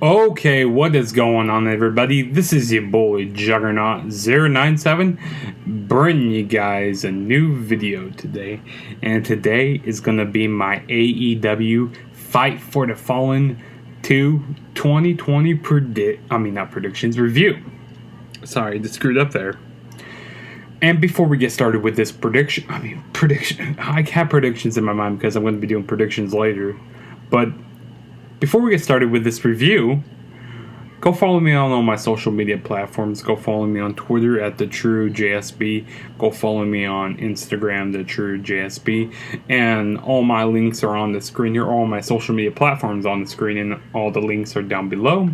Okay, what is going on, everybody? This is your boy Juggernaut097 bringing you guys a new video today. And today is going to be my AEW Fight for the Fallen 2 2020 review. Sorry, just screwed up there. And before we get started with this prediction, I have predictions in my mind because I'm going to be doing predictions later. But before we get started with this review, go follow me on all my social media platforms. Go follow me on Twitter at TheTrueJSB. Go follow me on Instagram, TheTrueJSB. And all my links are on the screen here. All my social media platforms on the screen, and all the links are down below.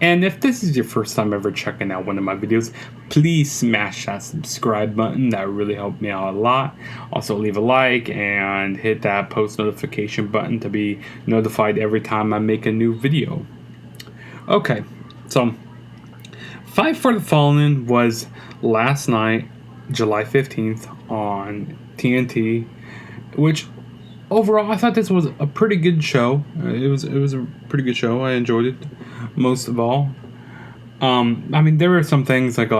And if this is your first time ever checking out one of my videos, please smash that subscribe button. That really helped me out a lot. Also, leave a like and hit that post notification button to be notified every time I make a new video. Okay, so Fight for the Fallen was last night, July 15th on TNT, which overall I thought this was a pretty good show. It was a pretty good show. I enjoyed it most of all. There were some things like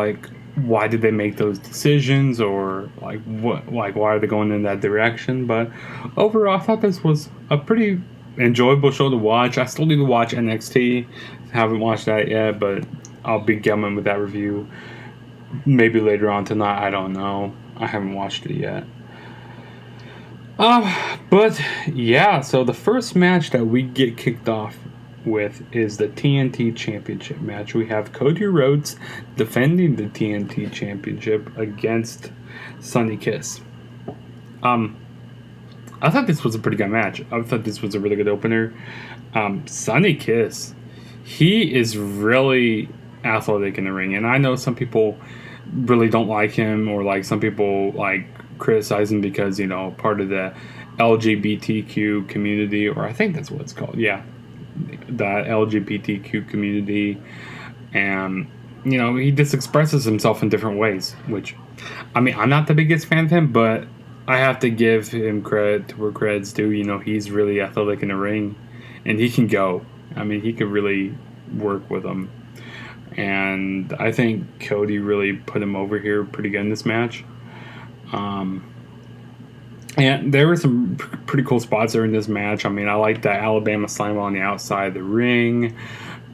why did they make those decisions, or why are they going in that direction? But overall, I thought this was a pretty enjoyable show to watch. I still need to watch NXT. Haven't watched that yet, but I'll be coming with that review maybe later on tonight. I don't know. I haven't watched it yet. But yeah, so the first match that we get kicked off with is the TNT Championship match. We have Cody Rhodes defending the TNT Championship against Sonny Kiss. I thought this was a pretty good match. I thought this was a really good opener. Sonny Kiss, he is really athletic in the ring, and I know some people really don't like him, or some people criticize him because part of the LGBTQ community, or I think that's what it's called. Yeah, the LGBTQ community, and he just expresses himself in different ways, which I'm not the biggest fan of him, but I have to give him credit to where credit's due. He's really athletic in the ring, and he can go. He could really work with him, and I think Cody really put him over here pretty good in this match. And there were some pretty cool spots there in this match. I like the Alabama Slam on the outside of the ring.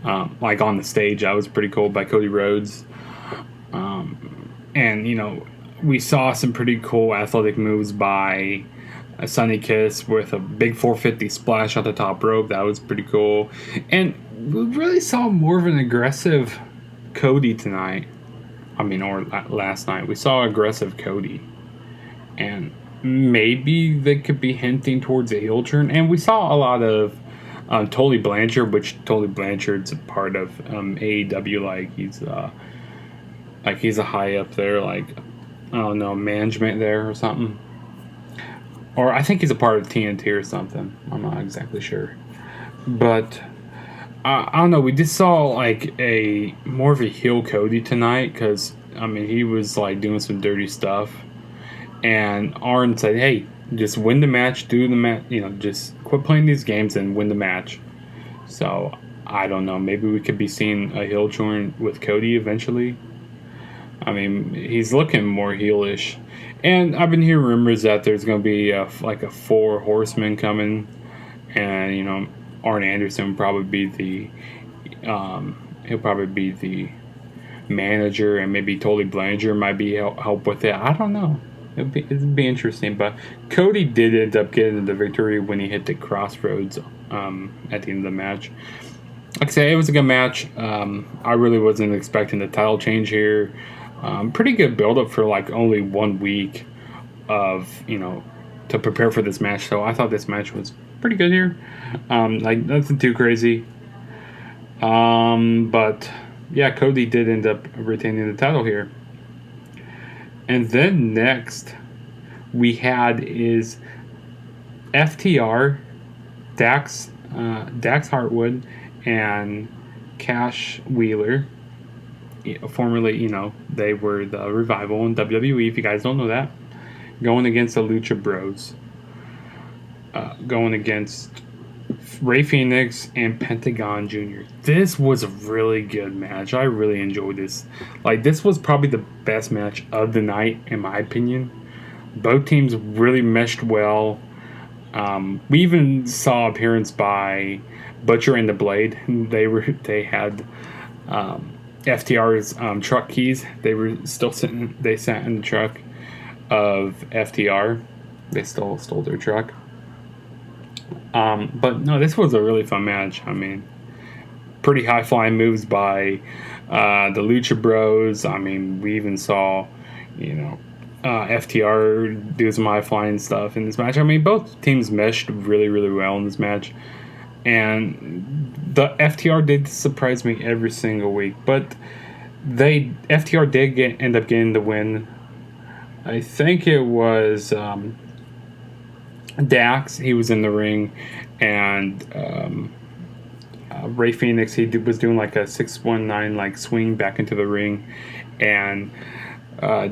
On the stage, that was pretty cool by Cody Rhodes. We saw some pretty cool athletic moves by Sonny Kiss with a big 450 splash on the top rope. That was pretty cool. And we really saw more of an aggressive Cody tonight. Or last night. We saw aggressive Cody. And maybe they could be hinting towards a heel turn. And we saw a lot of Tully Blanchard, which Tully Blanchard's a part of AEW. He's a high up there, management there or something. Or I think he's a part of TNT or something. I'm not exactly sure. But I don't know. We just saw a more of a heel Cody tonight, because he was doing some dirty stuff. And Arn said, hey, just win the match, do the match, just quit playing these games and win the match. So, I don't know, maybe we could be seeing a heel turn with Cody eventually. He's looking more heelish. And I've been hearing rumors that there's going to be a 4 horsemen coming. And, Arn Anderson will probably be the manager, and maybe Tully Blanchard might be help with it. I don't know. It'd be interesting, but Cody did end up getting the victory when he hit the crossroads at the end of the match. Like I said, it was a good match. I really wasn't expecting the title change here. Pretty good build-up for only 1 week of, to prepare for this match. So I thought this match was pretty good here. Nothing too crazy. But yeah, Cody did end up retaining the title here. And then next we had is FTR, Dax Harwood, and Cash Wheeler. Formerly, they were the Revival in WWE, if you guys don't know that. Going against the Lucha Bros. Going against Rey Phoenix and Pentagón Jr. This was a really good match. I really enjoyed this. Like, this was probably the best match of the night, in my opinion. Both teams really meshed well. We even saw appearance by Butcher and the Blade. They had FTR's truck keys. They sat in the truck of FTR. They stole their truck. But no, this was a really fun match. I mean, pretty high flying moves by the Lucha Bros. I mean, we even saw, FTR do some high flying stuff in this match. I mean, both teams meshed really, really well in this match. And the FTR did surprise me every single week, but FTR did end up getting the win. I think it was Dax. He was in the ring, and Rey Phoenix. He was doing like a 619 like swing back into the ring, and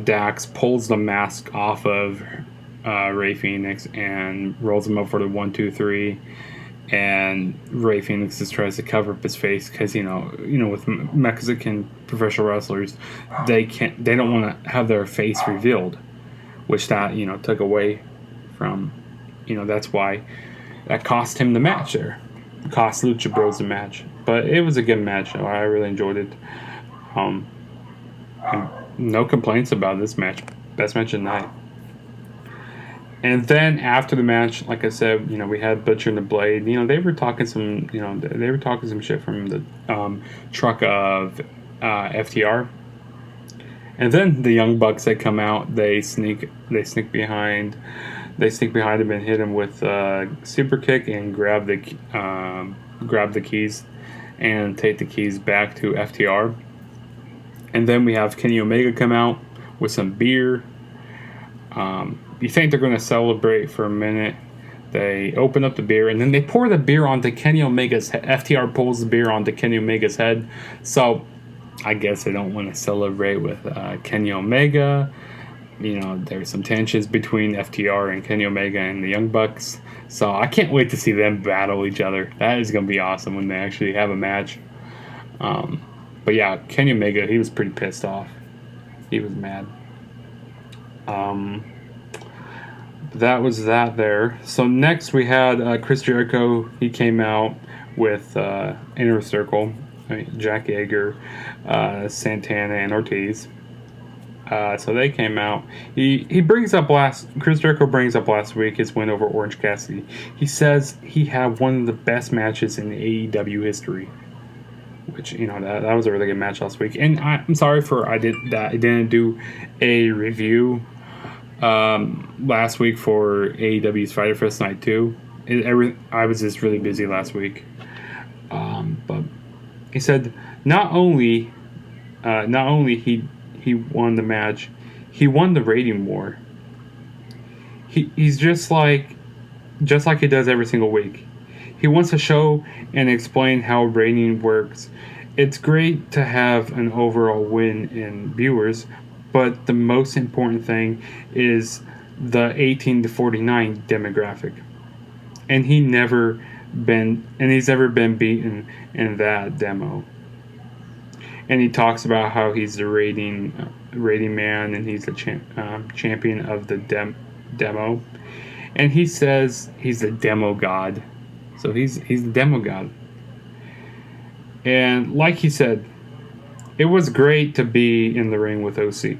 Dax pulls the mask off of Rey Phoenix and rolls him up for the 1-2-3. And Rey Phoenix just tries to cover up his face because with Mexican professional wrestlers, they don't want to have their face revealed, which that took away from, that's why that cost him the match there, cost Lucha Bros the match. But it was a good match. I really enjoyed it. And no complaints about this match. Best match of the night. And then after the match, like I said, we had Butcher and the Blade. They were talking some, shit from the truck of FTR. And then the Young Bucks, they come out. They sneak behind. They sneak behind him and hit him with a super kick and grab the keys and take the keys back to FTR. And then we have Kenny Omega come out with some beer. You think they're going to celebrate for a minute. They open up the beer, and then they pour the beer onto Kenny Omega's head. FTR pulls the beer onto Kenny Omega's head. So, I guess they don't want to celebrate with Kenny Omega. There's some tensions between FTR and Kenny Omega and the Young Bucks. So, I can't wait to see them battle each other. That is going to be awesome when they actually have a match. But yeah, Kenny Omega, he was pretty pissed off. He was mad. That was that there. So next we had Chris Jericho. He came out with Inner Circle, Jack Yeager, Santana, and Ortiz. So they came out. Chris Jericho brings up last week his win over Orange Cassidy. He says he had one of the best matches in AEW history. Which that was a really good match last week. And I'm sorry I didn't do a review last week for AEW's Fighter Fest Night 2. I was just really busy last week. But he said not only he won the match, he won the rating war. He's just like he does every single week. He wants to show and explain how rating works. It's great to have an overall win in viewers, but the most important thing is the 18 to 49 demographic. And he's never been beaten in that demo. And he talks about how he's the rating man and he's the champion of the demo. And he says he's the demo god. So he's the demo god. And like he said, it was great to be in the ring with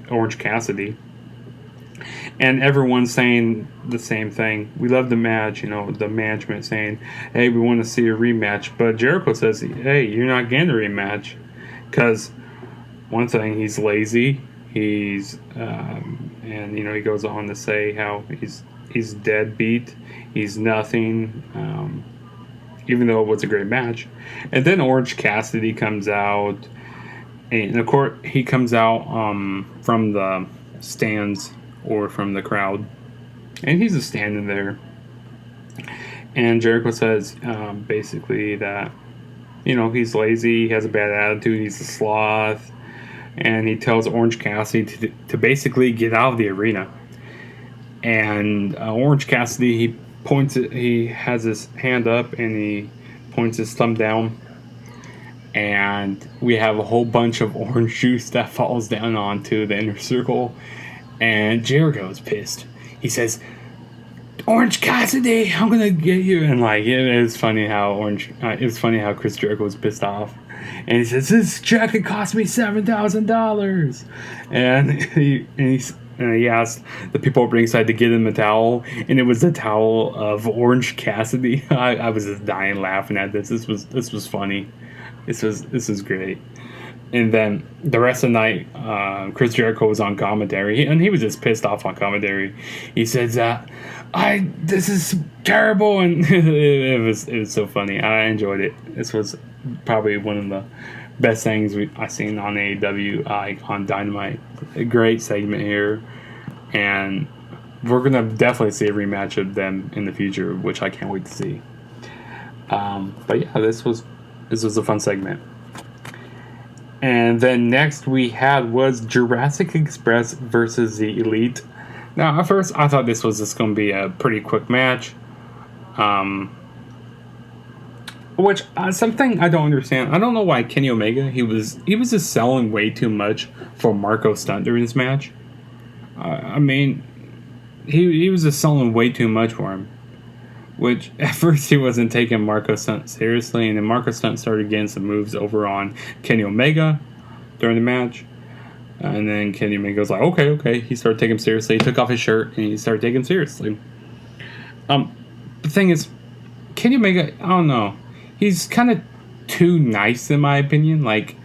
Orange Cassidy. And everyone's saying the same thing. We love the match, the management saying, hey, we want to see a rematch. But Jericho says, hey, you're not getting a rematch. Because one thing, he's lazy. He's, and he goes on to say how he's deadbeat. He's nothing. Even though it was a great match. And then Orange Cassidy comes out. And of course, he comes out from the stands or from the crowd. And he's just standing there. And Jericho says basically that, he's lazy, he has a bad attitude, he's a sloth. And he tells Orange Cassidy to basically get out of the arena. And Orange Cassidy, He has his hand up and he points his thumb down. And we have a whole bunch of orange juice that falls down onto the inner circle. And Jericho is pissed. He says, "Orange Cassidy, I'm gonna get you." And like, it was funny how Chris Jericho was pissed off. And he says, "This jacket cost me $7,000." And he asked the people at ringside to get him a towel, and it was the towel of Orange Cassidy. I was just dying laughing at this. This was funny. This was great. And then the rest of the night, Chris Jericho was on commentary, and he was just pissed off on commentary. He says, "This is terrible," and it was so funny. I enjoyed it. This was probably one of the best things I've seen on AEW, on Dynamite. A great segment here, and we're gonna definitely see a rematch of them in the future, which I can't wait to see. But yeah, this was a fun segment. And then next we had was Jurassic Express versus the Elite. Now, at first, I thought this was just going to be a pretty quick match. Which, something I don't understand. I don't know why Kenny Omega, he was just selling way too much for Marko Stunt during this match. I mean, he was just selling way too much for him. Which, at first, he wasn't taking Marko Stunt seriously, and then Marko Stunt started getting some moves over on Kenny Omega during the match. And then Kenny Omega was like, okay. He started taking him seriously. He took off his shirt, and he started taking him seriously. The thing is, Kenny Omega, I don't know. He's kind of too nice, in my opinion. Like,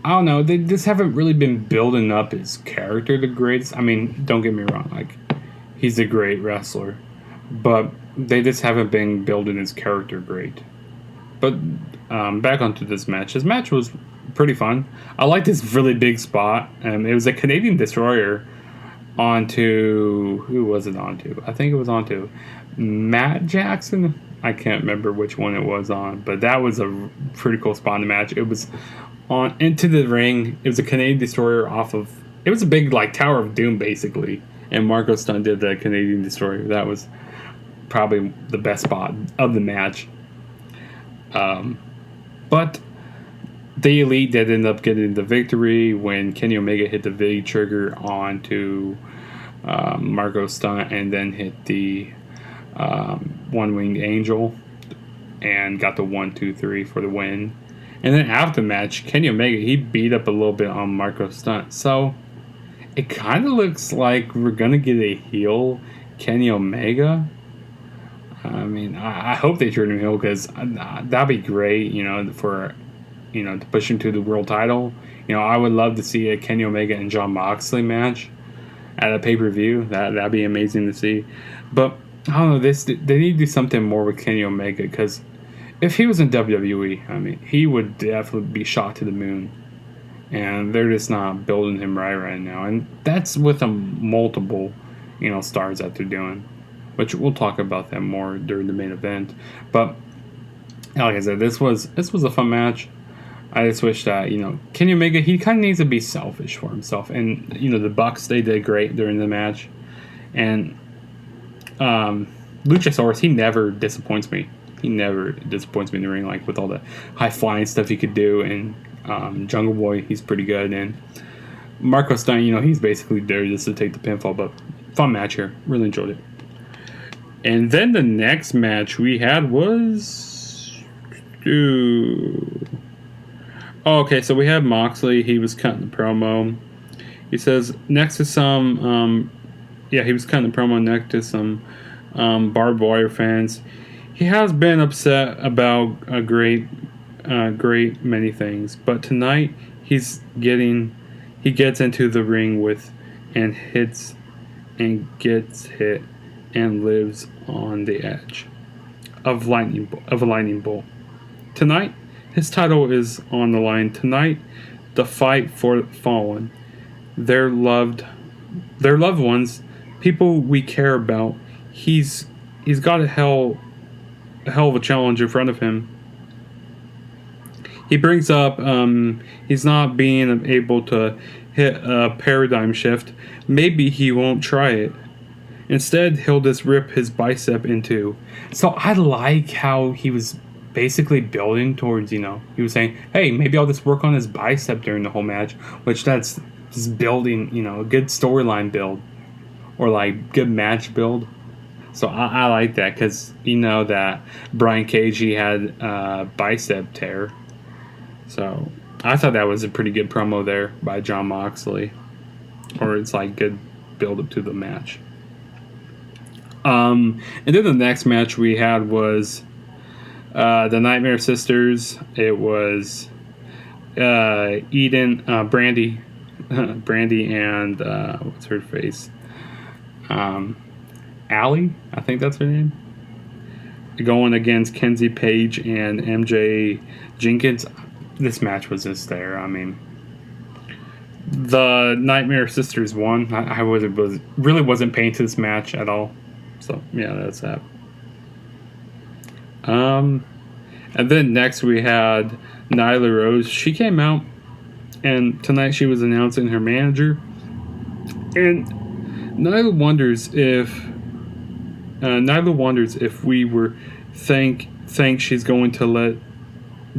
I don't know. They just haven't really been building up his character the greatest. I mean, don't get me wrong. Like, he's a great wrestler. But they just haven't been building his character great. But back onto this match. This match was pretty fun. I liked this really big spot. It was a Canadian Destroyer onto... Who was it onto? I think it was onto Matt Jackson. I can't remember which one it was on. But that was a pretty cool spot in the match. It was on into the ring. It was a Canadian Destroyer off of... It was a big like Tower of Doom, basically. And Marko Stunt did the Canadian Destroyer. That was probably the best spot of the match. But the Elite did end up getting the victory when Kenny Omega hit the V trigger onto Marko Stunt and then hit the one-winged angel and got the 1-2-3 for the win. And then after the match, Kenny Omega, he beat up a little bit on Marko Stunt. So it kind of looks like we're going to get a heel Kenny Omega. I mean, I hope they turn him heel because that'd be great, to push him to the world title. I would love to see a Kenny Omega and Jon Moxley match at a pay-per-view. That'd be amazing to see. But, I don't know, they need to do something more with Kenny Omega because if he was in WWE, I mean, he would definitely be shot to the moon. And they're just not building him right now. And that's with multiple, stars that they're doing. Which we'll talk about that more during the main event. But like I said, this was a fun match. I just wish that, Kenny Omega, he kind of needs to be selfish for himself. And, the Bucks, they did great during the match. And Luchasaurus, he never disappoints me. He never disappoints me in the ring, like with all the high-flying stuff he could do. And Jungle Boy, he's pretty good. And Marko Stunt, he's basically there just to take the pinfall. But fun match here. Really enjoyed it. And then the next match we had was... okay, so we had Moxley. He was cutting the promo. He says, next to some... he was cutting the promo next to some barbed wire fans. He has been upset about a great many things. But tonight, he gets into the ring and hits and gets hit and lives on the edge of a lightning bolt. Tonight, his title is on the line. Tonight, the fight for the fallen, their loved ones, people we care about. He's got a hell of a challenge in front of him. He brings up he's not being able to hit a paradigm shift. Maybe he won't try it. Instead, he'll just rip his bicep into. So I like how he was basically building towards, he was saying, hey, maybe I'll just work on his bicep during the whole match, which that's just building, a good storyline build or like good match build. So I like that because that Brian Cage, he had bicep tear. So I thought that was a pretty good promo there by Jon Moxley. Or it's like good build up to the match. And then the next match we had was the Nightmare Sisters. It was Eden, Brandy, and what's her face? Allie, I think that's her name. Going against Kenzie Page and MJ Jenkins. This match was just there. I mean, the Nightmare Sisters won. I really wasn't paying to this match at all. So, yeah, that's that. And then next we had Nyla Rose. She came out, and tonight she was announcing her manager. And Nyla wonders if we were think she's going to let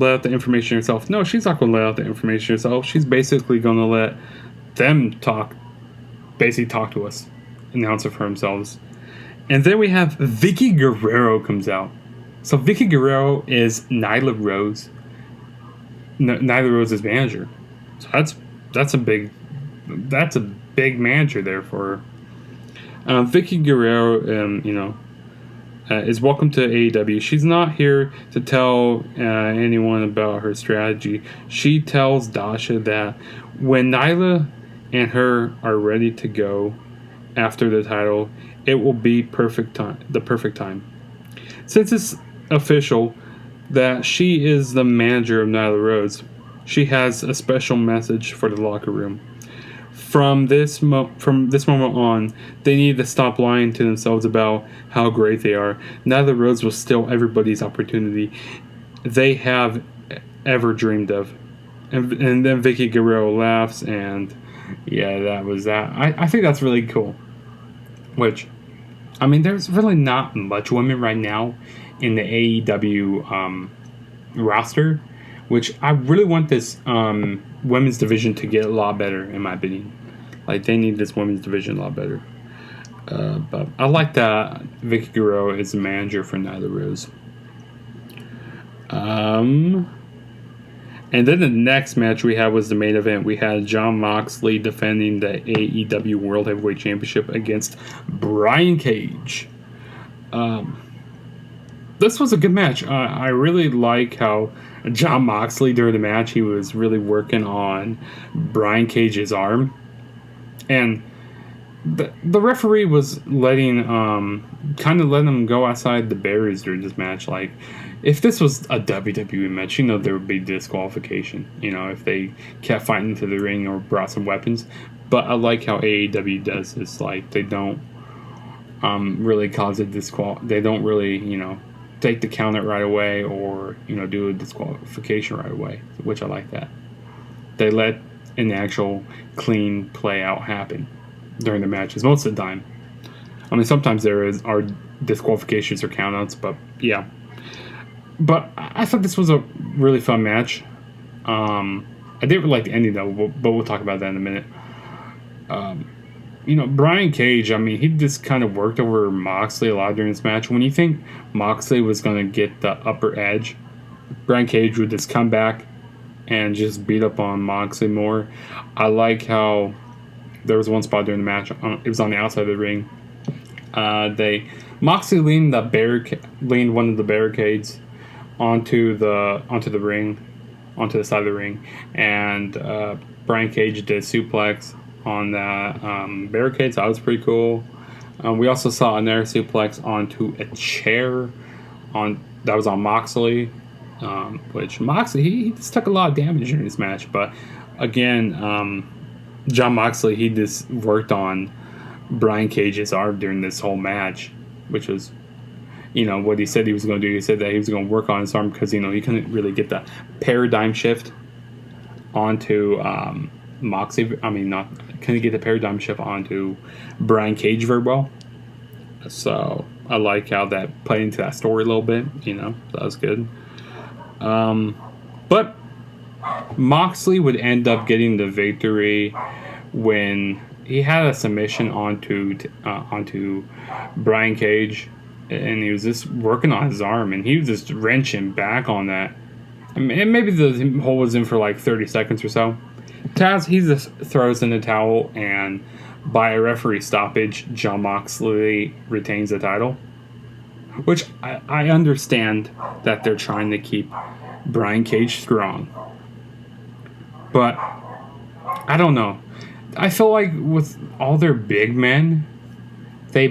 out the information herself. No, she's not going to let out the information herself. She's basically going to let them talk to us, announce it for themselves. And then we have Vickie Guerrero comes out. So Vickie Guerrero is Nyla Rose. Nyla Rose's manager. So that's a big manager there for her. Vickie Guerrero, is welcome to AEW. She's not here to tell anyone about her strategy. She tells Dasha that when Nyla and her are ready to go after the title, it will be the perfect time. Since it's official that she is the manager of Nyla Rose, she has a special message for the locker room. From this moment on, they need to stop lying to themselves about how great they are. Nyla Rose was still everybody's opportunity they have ever dreamed of. And then Vickie Guerrero laughs, and yeah, that was that. I think that's really cool. Which, I mean, there's really not much women right now in the AEW roster, which I really want this women's division to get a lot better, in my opinion. Like, they need this women's division a lot better. But I like that Vickie Guerrero is the manager for Nyla Rose. And then the next match we had was the main event. We had Jon Moxley defending the AEW World Heavyweight Championship against Brian Cage. This was a good match. I really like how Jon Moxley, during the match, he was really working on Brian Cage's arm. And the referee was letting him go outside the barriers during this match. Like, if this was a WWE match, there would be disqualification, if they kept fighting into the ring or brought some weapons. But I like how AEW does this. Like, they don't really cause a they don't really, take the count right away or, do a disqualification right away, which I like that. They let an actual clean play out happen during the matches most of the time. I mean, sometimes are disqualifications or countouts, but yeah. But I thought this was a really fun match. I didn't really like the ending though, but we'll talk about that in a minute. Brian Cage, I mean, he just kind of worked over Moxley a lot during this match. When you think Moxley was going to get the upper edge, Brian Cage would just come back and just beat up on Moxley more. I like how there was one spot during the match. It was on the outside of the ring. Moxley leaned one of the barricades onto the ring, onto the side of the ring, and Brian Cage did suplex on that barricade. So that was pretty cool. We also saw another suplex onto a chair that was on Moxley. Which Moxley, he just took a lot of damage during this match. But again, Jon Moxley, he just worked on Brian Cage's arm during this whole match, which was, what he said he was going to do. He said that he was going to work on his arm because, he couldn't really get the paradigm shift onto Moxley. I mean, couldn't get the paradigm shift onto Brian Cage very well. So I like how that played into that story a little bit. That was good. But Moxley would end up getting the victory when he had a submission onto Brian Cage, and he was just working on his arm, and he was just wrenching back on that. I mean, and maybe the hole was in for like 30 seconds or so. Taz, he just throws in the towel, and by a referee stoppage, Jon Moxley retains the title. Which I understand that they're trying to keep Brian Cage strong. But I don't know. I feel like with all their big men, they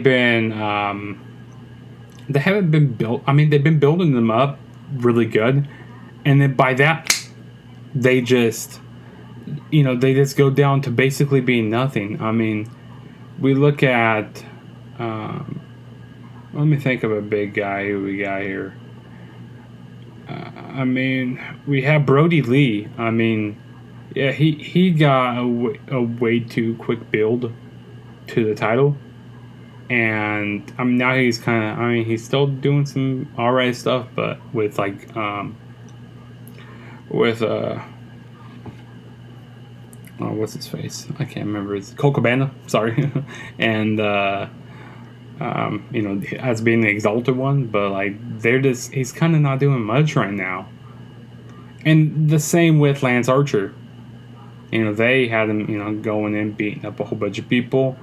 haven't been built. I mean, they've been building them up really good. And then by that, they just go down to basically being nothing. I mean, we look at, let me think of a big guy who we got here. We have Brodie Lee. I mean, yeah, he got a way too quick build to the title. And now he's he's still doing some alright stuff, but with what's his face? I can't remember. It's Colt Cabana. Sorry, and as being the exalted one, but he's kind of not doing much right now. And the same with Lance Archer. They had him, going in, beating up a whole bunch of people,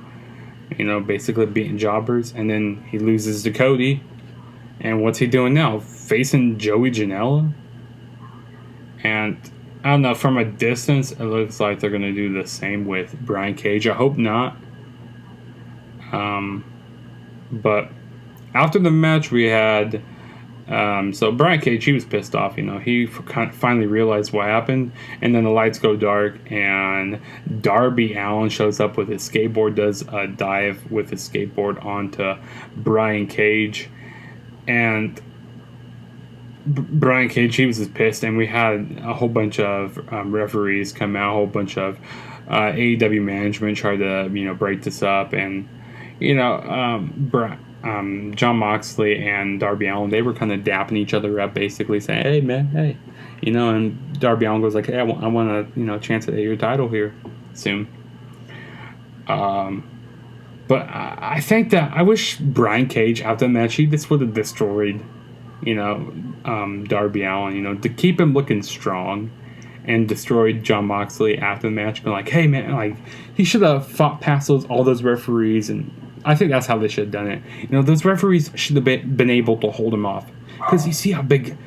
basically beating jobbers, and then he loses to Cody. And what's he doing now? Facing Joey Janela? And I don't know, from a distance, it looks like they're going to do the same with Brian Cage. I hope not. But after the match, we had... so Brian Cage, he was pissed off. He finally realized what happened. And then the lights go dark, and Darby Allin shows up with his skateboard, does a dive with his skateboard onto Brian Cage. And Brian Cage, he was just pissed, and we had a whole bunch of referees come out, a whole bunch of AEW management try to break this up, and Jon Moxley and Darby Allin, they were kind of dapping each other up, basically saying, "Hey man, hey," and Darby Allin goes like, "Hey, I want a chance at your title here soon." But I think that I wish Brian Cage after the match, he just would have destroyed Darby Allin, to keep him looking strong, and destroyed Jon Moxley after the match, being like, "Hey man, he should have fought past all those referees." And I think that's how they should have done it. Those referees should have been able to hold him off, because you see how big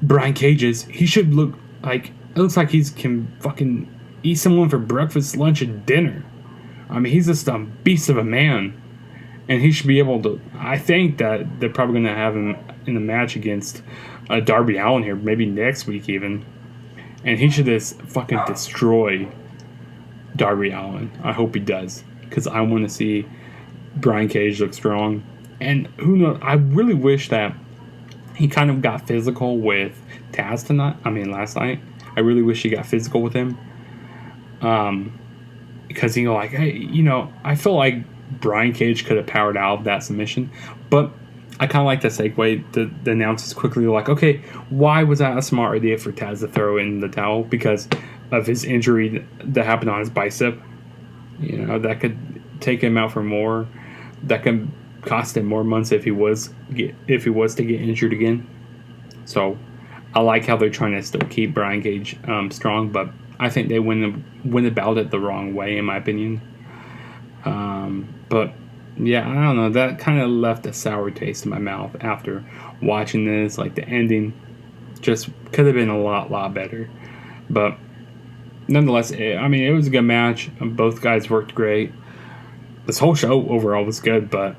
Brian Cage is. He should look like, it looks like he can fucking eat someone for breakfast, lunch, and dinner. I mean, he's just a beast of a man. And he should be able to... I think that they're probably going to have him in the match against Darby Allin here, maybe next week even. And he should just fucking destroy Darby Allin. I hope he does, because I want to see Brian Cage look strong. And who knows... I really wish that he kind of got physical with Taz last night. I really wish he got physical with him. Because, hey, I feel like Brian Cage could have powered out of that submission, but I kind of like the segue. The announcers quickly like, okay, why was that a smart idea for Taz to throw in the towel? Because of his injury that happened on his bicep. That could take him out for more. That could cost him more months if he was to get injured again. So I like how they're trying to still keep Brian Cage strong, but I think they went about it the wrong way, in my opinion. But yeah, I don't know. That kind of left a sour taste in my mouth after watching this. The ending just could have been a lot better. But nonetheless, it was a good match. Both guys worked great. This whole show overall was good, but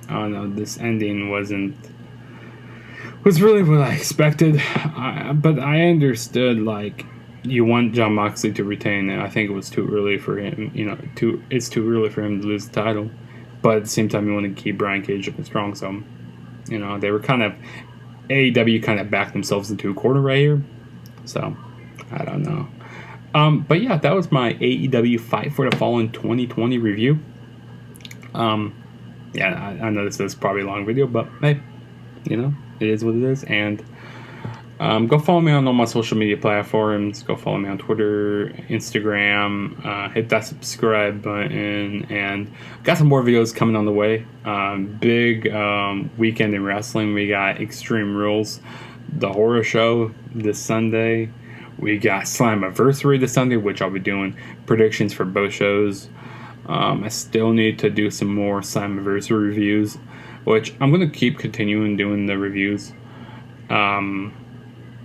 I don't know. This ending was really what I expected. But I understood, you want Jon Moxley to retain, and I think it was too early for him. It's too early for him to lose the title. But at the same time, you want to keep Brian Cage looking strong. So, they were kind of... AEW kind of backed themselves into a corner right here. So, I don't know. But yeah, that was my AEW Fight for the Fallen 2020 review. yeah, I know this is probably a long video, but hey, you know, it is what it is. And go follow me on all my social media platforms. Go follow me on Twitter, Instagram. Hit that subscribe button. And got some more videos coming on the way. Big weekend in wrestling. We got Extreme Rules, the horror show this Sunday. We got Slammiversary this Sunday, which I'll be doing predictions for both shows. I still need to do some more Slammiversary reviews, which I'm going to keep continuing doing the reviews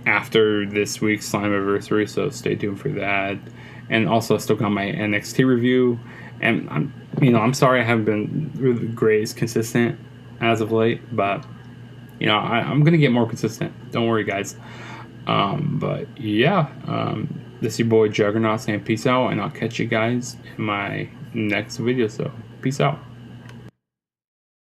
after this week's Slammiversary, so stay tuned for that. And also, I still got my NXT review. And I'm sorry I haven't been really great as consistent as of late, but I'm going to get more consistent. Don't worry, guys. But yeah, this is your boy Juggernaut saying peace out, and I'll catch you guys in my next video. So peace out.